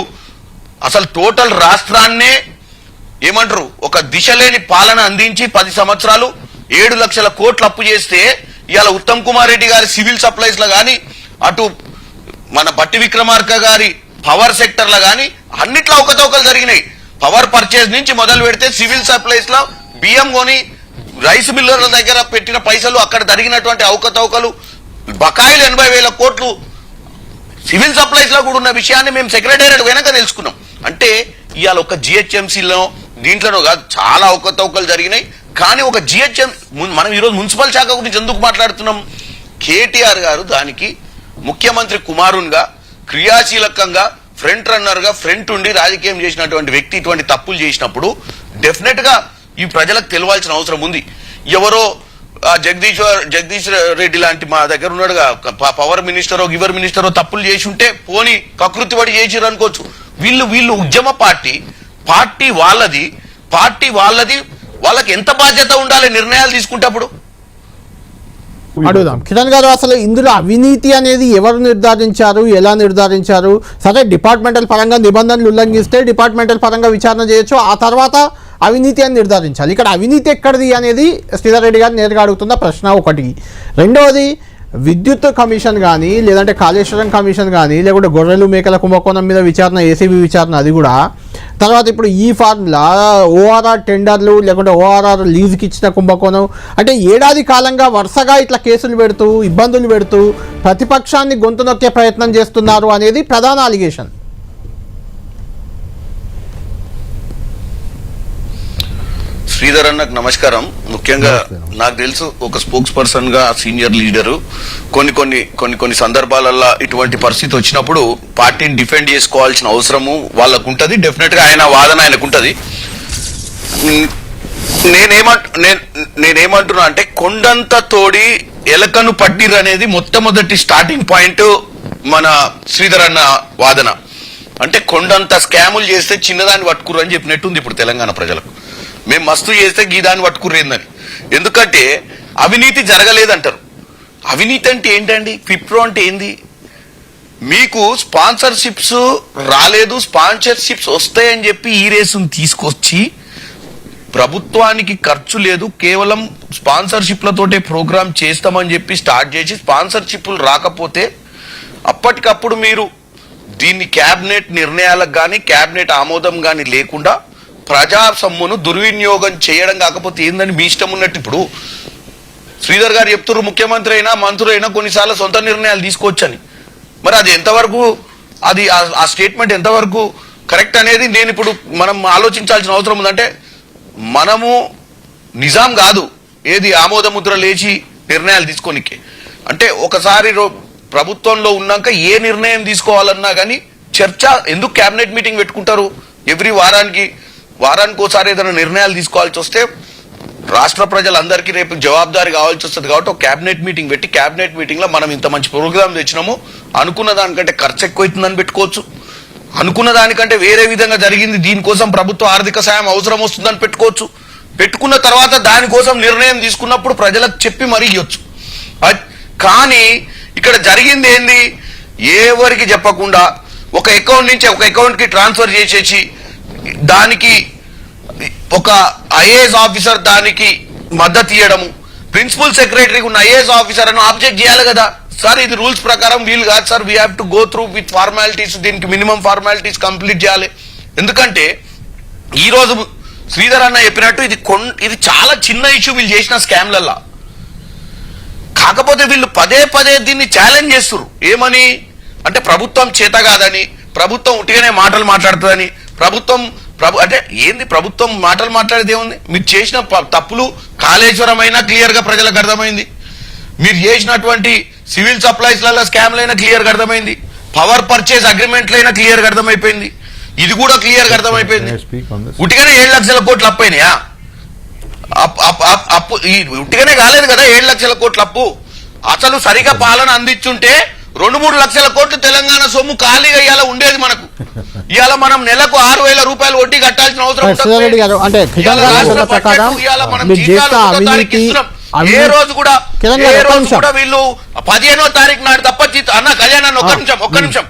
అసలు టోటల్ రాష్ట్రాన్నే ఏమంటారు ఒక దిశ లేని పాలన అందించి 10 సంవత్సరాలు 7 లక్షల కోట్లు అప్పు చేస్తే ఇవాళ ఉత్తమ్ కుమార్ రెడ్డి గారి సివిల్ సప్లైస్ లో గాని, అటు మన బట్టి విక్రమార్క గారి పవర్ సెక్టర్ లో గాని అన్నిట్లో అవకతవకలు జరిగినాయి. పవర్ పర్చేజ్ నుంచి మొదలు పెడితే సివిల్ సప్లైస్ లో బియ్యం కొని రైస్ మిల్లర్ల దగ్గర పెట్టిన పైసలు, అక్కడ జరిగినటువంటి అవకతవకలు, బకాయిలు 80,000 కోట్లు సివిల్ సప్లైస్ లో కూడా ఉన్న విషయాన్ని మేము సెక్రటేరియట్ వెనక తెలుసుకున్నాం. అంటే ఇవాళ ఒక GHMCలో దీంట్లోనో కాదు చాలా అవకతవకలు జరిగినాయి. కానీ ఒక మనం ఈరోజు మున్సిపల్ శాఖ గురించి ఎందుకు మాట్లాడుతున్నాం? కేటీఆర్ గారు దానికి ముఖ్యమంత్రి కుమారునిగా క్రియాశీలకంగా ఫ్రంట్ రన్నర్ గా ఫ్రంట్ ఉండి రాజకీయం చేసినటువంటి వ్యక్తి ఇటువంటి తప్పులు చేసినప్పుడు డెఫినెట్ గా ఈ ప్రజలకు తెలియాల్సిన అవసరం ఉంది. ఎవరో జగదీష్ రెడ్డి లాంటి మా దగ్గర ఉన్నాడుగా పవర్ మినిస్టరో గివర్ మినిస్టరో తప్పులు చేసి ఉంటే పోనీ కకృతి పడి చేసిరు అనుకోవచ్చు. వీళ్ళు ఉద్యమ పార్టీ వాళ్ళది వాళ్ళకి ఎంత బాధ్యత ఉండాలి నిర్ణయాలు తీసుకుంటప్పుడు? అడుగుదాం. కిరణ్ గారు, అసలు ఇందులో అవినీతి అనేది ఎవరు నిర్ధారించారు, ఎలా నిర్ధారించారు? సరే, డిపార్ట్మెంటల్ పరంగా నిబంధనలు ఉల్లంఘిస్తే డిపార్ట్మెంటల్ పరంగా విచారణ చేయొచ్చు, ఆ తర్వాత అవినీతి అని నిర్ధారించాలి. ఇక్కడ అవినీతి ఎక్కడిది అనేది శ్రీధర్ రెడ్డి గారు నేరుగా అడుగుతున్న ప్రశ్న ఒకటి. రెండవది, విద్యుత్ కమిషన్ కానీ, లేదంటే కాళేశ్వరం కమిషన్ కానీ, లేకుంటే గొర్రెలు మేకల కుంభకోణం మీద విచారణ, ఏసీబీ విచారణ, అది కూడా. తర్వాత ఇప్పుడు ఈ ఫార్ములా ఓఆర్ఆర్ టెండర్లు, లేకుంటే ఓఆర్ఆర్ లీజుకి ఇచ్చిన కుంభకోణం, అంటే ఏడాది కాలంగా వరుసగా ఇట్లా కేసులు పెడుతూ, ఇబ్బందులు పెడుతూ ప్రతిపక్షాన్ని గొంతు నొక్కే ప్రయత్నం చేస్తున్నారు అనేది ప్రధాన అలిగేషన్. శ్రీధర్ అన్నకు నమస్కారం. ముఖ్యంగా నాకు తెలుసు, ఒక స్పోక్స్ పర్సన్ గా సీనియర్ లీడరు కొన్ని సందర్భాలలో ఇటువంటి పరిస్థితి వచ్చినప్పుడు పార్టీని డిఫెండ్ చేసుకోవాల్సిన అవసరము వాళ్ళకు ఉంటది. డెఫినెట్ గా ఆయన వాదన ఆయనకు ఉంటది. నేనేమంటున్నా అంటే, కొండంత తోడి ఎలకను పట్టిరు అనేది మొట్టమొదటి స్టార్టింగ్ పాయింట్ మన శ్రీధర్ అన్న వాదన. అంటే కొండంత స్కాములు చేస్తే చిన్నదాన్ని పట్టుకురు అని చెప్పినట్టుంది ఇప్పుడు తెలంగాణ ప్రజలకు. మేము మస్తు చేస్తే గీదాన్ని పట్టుకుర్రేందని. ఎందుకంటే అవినీతి జరగలేదంటారు. అవినీతి అంటే ఏంటండి? విప్రో అంటే ఏంది? మీకు స్పాన్సర్షిప్స్ రాలేదు, స్పాన్సర్షిప్స్ వస్తాయని చెప్పి ఈ రేసును తీసుకొచ్చి ప్రభుత్వానికి ఖర్చు లేదు, కేవలం స్పాన్సర్షిప్లతోటే ప్రోగ్రామ్ చేస్తామని చెప్పి స్టార్ట్ చేసి స్పాన్సర్షిప్లు రాకపోతే అప్పటికప్పుడు మీరు దీన్ని క్యాబినెట్ నిర్ణయాలకు కానీ క్యాబినెట్ ఆమోదం కానీ లేకుండా ప్రజా సొమ్మును దుర్వినియోగం చేయడం కాకపోతే ఏందని మీ ఇష్టం ఉన్నట్టు. ఇప్పుడు శ్రీధర్ గారు చెప్తున్నారు, ముఖ్యమంత్రి అయినా మంత్రులు అయినా కొన్నిసార్లు సొంత నిర్ణయాలు తీసుకోవచ్చని. మరి అది ఎంతవరకు, అది ఆ స్టేట్మెంట్ ఎంతవరకు కరెక్ట్ అనేది నేను ఇప్పుడు మనం ఆలోచించాల్సిన అవసరం ఉందంటే, మనము నిజాం కాదు ఏది ఆమోద ముద్ర లేచి నిర్ణయాలు తీసుకోనికే. అంటే ఒకసారి ప్రభుత్వంలో ఉన్నాక ఏ నిర్ణయం తీసుకోవాలన్నా కానీ చర్చ. ఎందుకు క్యాబినెట్ మీటింగ్ పెట్టుకుంటారు? ఎవ్రీ వారానికి ఒకసారి ఏదైనా నిర్ణయాలు తీసుకోవాల్సి వస్తే రాష్ట్ర ప్రజలందరికీ రేపు జవాబుదారీ కావాల్సి వస్తుంది. కాబట్టి ఒక క్యాబినెట్ మీటింగ్ పెట్టి క్యాబినెట్ మీటింగ్ లో మనం ఇంత మంచి ప్రోగ్రామ్ తెచ్చినాము, అనుకున్న దానికంటే ఖర్చు ఎక్కువైతుందని పెట్టుకోవచ్చు, అనుకున్న దానికంటే వేరే విధంగా జరిగింది, దీనికోసం ప్రభుత్వ ఆర్థిక సాయం అవసరం వస్తుందని పెట్టుకోవచ్చు. పెట్టుకున్న తర్వాత దానికోసం నిర్ణయం తీసుకున్నప్పుడు ప్రజలకు చెప్పి మరీ ఇవ్వచ్చు. కానీ ఇక్కడ జరిగింది ఏంది? ఎవరికి చెప్పకుండా ఒక అకౌంట్ నుంచి ఒక అకౌంట్ కి ట్రాన్స్ఫర్ చేసేసి దానికి ఒక ఐఏఎస్ ఆఫీసర్ దానికి మద్దతు ఇవ్వడము, ప్రిన్సిపల్ సెక్రటరీకి ఉన్న ఐఏఎస్ ఆఫీసర్ అని ఆబ్జెక్ట్ చేయాలి కదా. సార్ ఇది రూల్స్ ప్రకారం వీలు కాదు sir, we have to go through with formalities, దీనికి మినిమం ఫార్మాలిటీస్ కంప్లీట్ చేయాలి. ఎందుకంటే ఈ రోజు శ్రీధర్ అన్న చెప్పినట్టు ఇది చాలా చిన్న ఇష్యూ వీళ్ళు చేసిన స్కామ్లల్లా. కాకపోతే వీళ్ళు పదే పదే దీన్ని ఛాలెంజ్ చేస్తున్నారు. ఏమని అంటే ప్రభుత్వం చేత కాదని, ప్రభుత్వం ఉట్టిగానే మాటలు మాట్లాడుతుందని, అంటే ఏంది ప్రభుత్వం మాటలు మాట్లాడేది ఏముంది? మీరు చేసిన తప్పులు కాళేశ్వరం అయినా క్లియర్ గా ప్రజలకు అర్థమైంది, మీరు చేసినటువంటి సివిల్ సప్లైస్ లలో స్కామ్లైనా క్లియర్ గా అర్థమైంది, పవర్ పర్చేజ్ అగ్రిమెంట్లైనా క్లియర్ గా అర్థమైపోయింది, ఇది కూడా క్లియర్ గా అర్థమైపోయింది. ఉట్టిగానే 7 లక్షల కోట్లు అప్పైనాయా? అప్పు ఉట్టిగానే కాలేదు కదా 7 లక్షల కోట్ల అప్పు. అసలు సరిగా పాలన అందించుంటే 2-3 లక్షల కోట్లు తెలంగాణ సొమ్ము ఖాళీగా ఇవాళ ఉండేది మనకు. ఇవాళ మనం నెలకు 6,000 రూపాయలు వడ్డీ కట్టాల్సిన అవసరం. ఏ రోజు కూడా వీళ్ళు 15వ తారీఖు నాడు తప్ప అన్న కళ్యాణ్ ఒక్క నిమిషం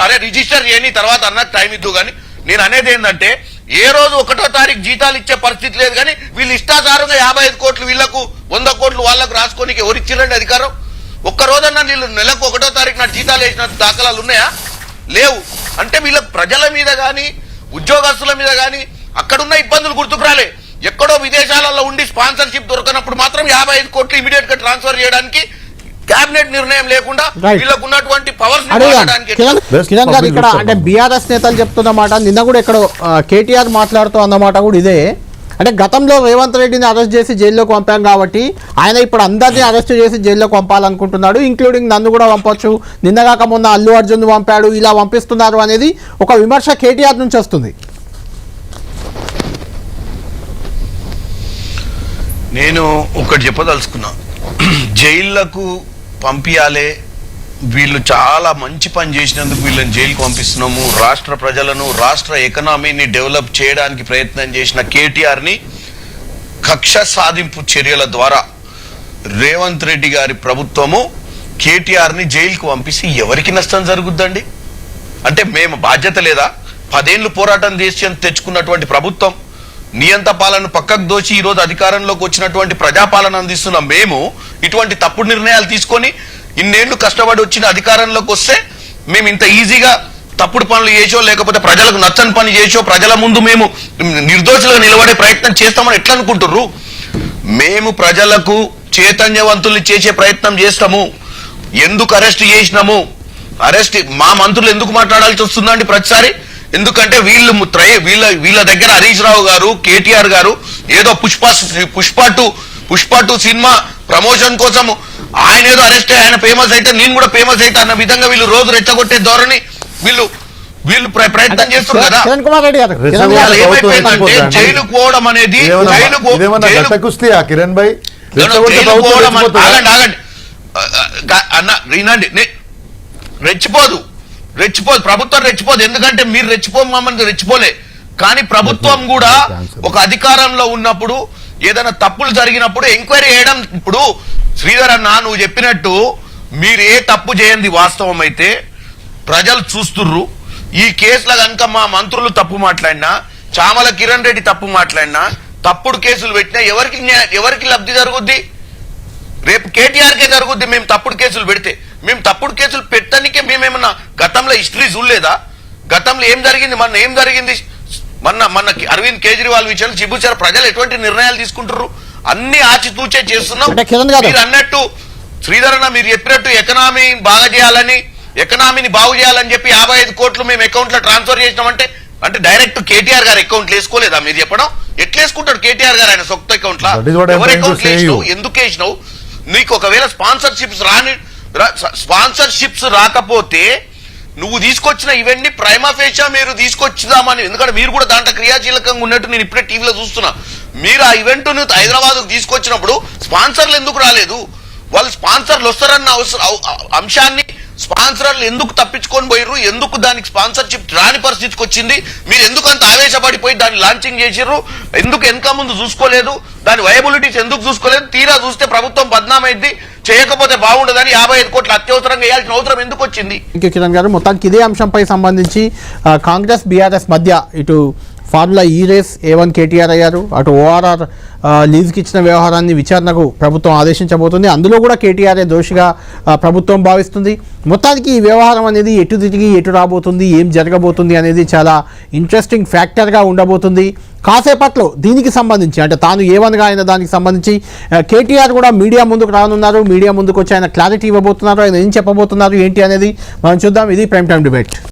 అరే రిజిస్టర్ చేయని తర్వాత అన్న టైం ఇద్దు. కానీ నేను అనేది ఏంటంటే, ఏ రోజు 1వ తారీఖు జీతాలు ఇచ్చే పరిస్థితి లేదు. కానీ వీళ్ళు ఇష్టాచారంగా 55 కోట్లు వీళ్లకు, 100 కోట్లు వాళ్ళకు రాసుకోనికి ఎవరు ఇచ్చిరండి అధికారం? ఒక్క రోజన్నా వీళ్ళు నెలకు 1వ తారీఖు నాడు జీతాలు వేసిన దాఖలాలు ఉన్నాయా? లేవు. అంటే వీళ్ళకు ప్రజల మీద గాని ఉద్యోగస్తుల మీద గాని అక్కడున్న ఇబ్బందులు గుర్తుకు రాలే. ఎక్కడో విదేశాలలో ఉండి స్పాన్సర్షిప్ దొరకనప్పుడు మాత్రం 55 కోట్లు ఇమీడియట్ గా ట్రాన్స్ఫర్ చేయడానికి కేబినెట్ నిర్ణయం లేకుండా వీళ్ళకు ఉన్నటువంటి పవర్స్ కిరణ్ గారు, ఇక్కడ అంటే బీఆర్ఎస్ నేతలు చెప్తున్నమాట, నిన్న కూడా ఇక్కడ కేటీఆర్ మాట్లాడుతూ అన్నమాట కూడా ఇదే. అంటే గతంలో రేవంత్ రెడ్డిని అరెస్ట్ చేసి జైల్లోకి పంపాం కాబట్టి ఆయన ఇప్పుడు అందరినీ అరెస్ట్ చేసి జైల్లోకి పంపాలనుకుంటున్నాడు, ఇంక్లూడింగ్ నన్ను కూడా పంపొచ్చు, నిన్నగాక మొన్న అల్లు అర్జున్ పంపాడు, ఇలా పంపిస్తున్నారు అనేది ఒక విమర్శ కేటీఆర్ నుంచి వస్తుంది. నేను ఒకటి చెప్పదలుచుకున్నా, జైళ్లకు పంపించాలే, వీళ్ళు చాలా మంచి పని చేసినందుకు వీళ్ళని జైలుకు పంపిస్తున్నాము, రాష్ట్ర ప్రజలను రాష్ట్ర ఎకనామీని డెవలప్ చేయడానికి ప్రయత్నం చేసిన కేటీఆర్ ని కక్ష సాధింపు చర్యల ద్వారా రేవంత్ రెడ్డి గారి ప్రభుత్వము కేటీఆర్ని జైలుకు పంపిస్తే ఎవరికి నష్టం జరుగుద్దండి? అంటే మేము బాధ్యత లేదా? 10 ఏళ్ళు పోరాటం చేసి తెచ్చుకున్నటువంటి ప్రభుత్వం నియంత పాలన పక్కకు దోచి ఈరోజు అధికారంలోకి వచ్చినటువంటి ప్రజాపాలన అందిస్తున్న మేము ఇటువంటి తప్పుడు నిర్ణయాలు తీసుకొని ఇన్నేళ్లు కష్టపడి వచ్చిన అధికారంలోకి వస్తే మేము ఇంత ఈజీగా తప్పుడు పనులు చేసో లేకపోతే ప్రజలకు నచ్చని పని చేసో ప్రజల ముందు మేము నిర్దోషులుగా నిలబడే ప్రయత్నం చేస్తామని ఎట్లా అనుకుంటుర్రు? మేము ప్రజలకు చైతన్యవంతుల్ని చేసే ప్రయత్నం చేస్తాము. ఎందుకు అరెస్ట్ చేసినాము, అరెస్ట్ మా మంత్రులు ఎందుకు మాట్లాడాల్సి వస్తుందండి ప్రతిసారి? ఎందుకంటే వీళ్ళ దగ్గర హరీష్ రావు గారు, కేటీఆర్ గారు ఏదో పుష్ప 2 సినిమా ప్రమోషన్ కోసం ఆయన ఏదో అరెస్ట్ అయ్యి ఆయన ఫేమస్ అయితే నేను కూడా ఫేమస్ అయితే అన్న విధంగా వీళ్ళు రోజు రెచ్చగొట్టే ధోరణి వీళ్ళు ప్రయత్నం చేస్తారు కదా. కిరణ్ కుమార్ రెడ్డి గారు, ఏమైపోయిందంటే జైలుకు పోవడం అనేది కిరణ్ భాయ్ ఆగండి అన్న వినండి, రెచ్చిపోదు ప్రభుత్వం రెచ్చిపోదు. ఎందుకంటే మీరు మమ్మల్ని రెచ్చిపోలే. కానీ ప్రభుత్వం కూడా ఒక అధికారంలో ఉన్నప్పుడు ఏదైనా తప్పులు జరిగినప్పుడు ఎంక్వైరీ చేయడం. ఇప్పుడు శ్రీధర్ అన్న నువ్వు చెప్పినట్టు మీరు ఏ తప్పు చేయండి వాస్తవం అయితే ప్రజలు చూస్తుర్రు. ఈ కేసులో కనుక మా మంత్రులు తప్పు మాట్లాడినా, చామల కిరణ్ రెడ్డి తప్పు మాట్లాడినా, తప్పుడు కేసులు పెట్టినా ఎవరికి లబ్ధి జరుగుద్ది? రేపు కేటీఆర్కే జరుగుద్ది. మేము తప్పుడు కేసులు పెడితే మేము తప్పుడు కేసులు పెట్టడానికే మేమేమన్నా గతంలో హిస్టరీ చూడలేదా? గతంలో ఏం జరిగింది, మొన్న అరవింద్ కేజ్రీవాల్ విషయంలో చిబుచార ప్రజలు ఎటువంటి నిర్ణయాలు తీసుకుంటారు? అన్ని ఆచితూచే చేస్తున్నాం. మీరు అన్నట్టు శ్రీధర్ అన్న మీరు చెప్పినట్టు ఎకనామీని బాగు చేయాలని చెప్పి 55 కోట్లు మేము అకౌంట్ లో ట్రాన్స్ఫర్ చేసినామంటే అంటే డైరెక్ట్ కేటీఆర్ గారు అకౌంట్ వేసుకోలేదా? మీరు చెప్పడం ఎట్లా వేసుకుంటాడు కేటీఆర్ గారు ఆయన సొంత అకౌంట్ లో? ఎవరి అకౌంట్ వేసినావు, ఎందుకు వేసినావు? నీకు ఒకవేళ స్పాన్సర్షిప్స్ రాకపోతే నువ్వు తీసుకొచ్చిన ఇవన్నీ ప్రైమా ఫేషా మీరు తీసుకొచ్చుదామని, ఎందుకంటే మీరు కూడా దాంట్లో క్రియాశీలకంగా ఉన్నట్టు నేను ఇప్పుడే టీవీలో చూస్తున్నా. మీరు ఆ ఈవెంట్ ను హైదరాబాద్ తీసుకొచ్చినప్పుడు స్పాన్సర్లు ఎందుకు రాలేదు? వాళ్ళు స్పాన్సర్లు వస్తారన్న అంశాన్ని స్పాన్సర్లు ఎందుకు తప్పించుకొని పోయిర్రు? ఎందుకు దానికి స్పాన్సర్షిప్ రాని పరిస్థితికి వచ్చింది? మీరు ఎందుకు అంత ఆవేశపడిపోయి దాన్ని లాంచింగ్ చేసిర్రు? ఎందుకు వెనక ముందు చూసుకోలేదు? దాని వయబిలిటీస్ ఎందుకు చూసుకోలేదు? తీరా చూస్తే ప్రభుత్వం బద్నామైంది, చేయకపోతే బాగుండదని 55 కోట్లు అత్యవసరంగా వేయాల్సిన అవసరం ఎందుకు వచ్చింది? కిరణ్ గారు, మొత్తానికి ఇదే అంశంపై సంబంధించి కాంగ్రెస్ బీఆర్ఎస్ మధ్య ఇటు ఫార్ములా ఈ రేస్ A1 కేటీఆర్ అయ్యారు, అటు ORR లీజుకి ఇచ్చిన వ్యవహారాన్ని విచారణకు ప్రభుత్వం ఆదేశించబోతుంది. అందులో కూడా కేటీఆర్ఏ దోషిగా ప్రభుత్వం భావిస్తుంది. మొత్తానికి ఈ వ్యవహారం అనేది ఎటు తిరిగి ఎటు రాబోతుంది, ఏం జరగబోతుంది అనేది చాలా ఇంట్రెస్టింగ్ ఫ్యాక్టర్గా ఉండబోతుంది. కాసేపట్లో దీనికి సంబంధించి అంటే తాను A1గా అయిన దానికి సంబంధించి కేటీఆర్ కూడా మీడియా ముందుకు రానున్నారు. మీడియా ముందుకు వచ్చి ఆయన క్లారిటీ ఇవ్వబోతున్నారు. ఆయన ఏం చెప్పబోతున్నారు ఏంటి అనేది మనం చూద్దాం. ఇది ప్రైమ్ టైమ్ డిబేట్.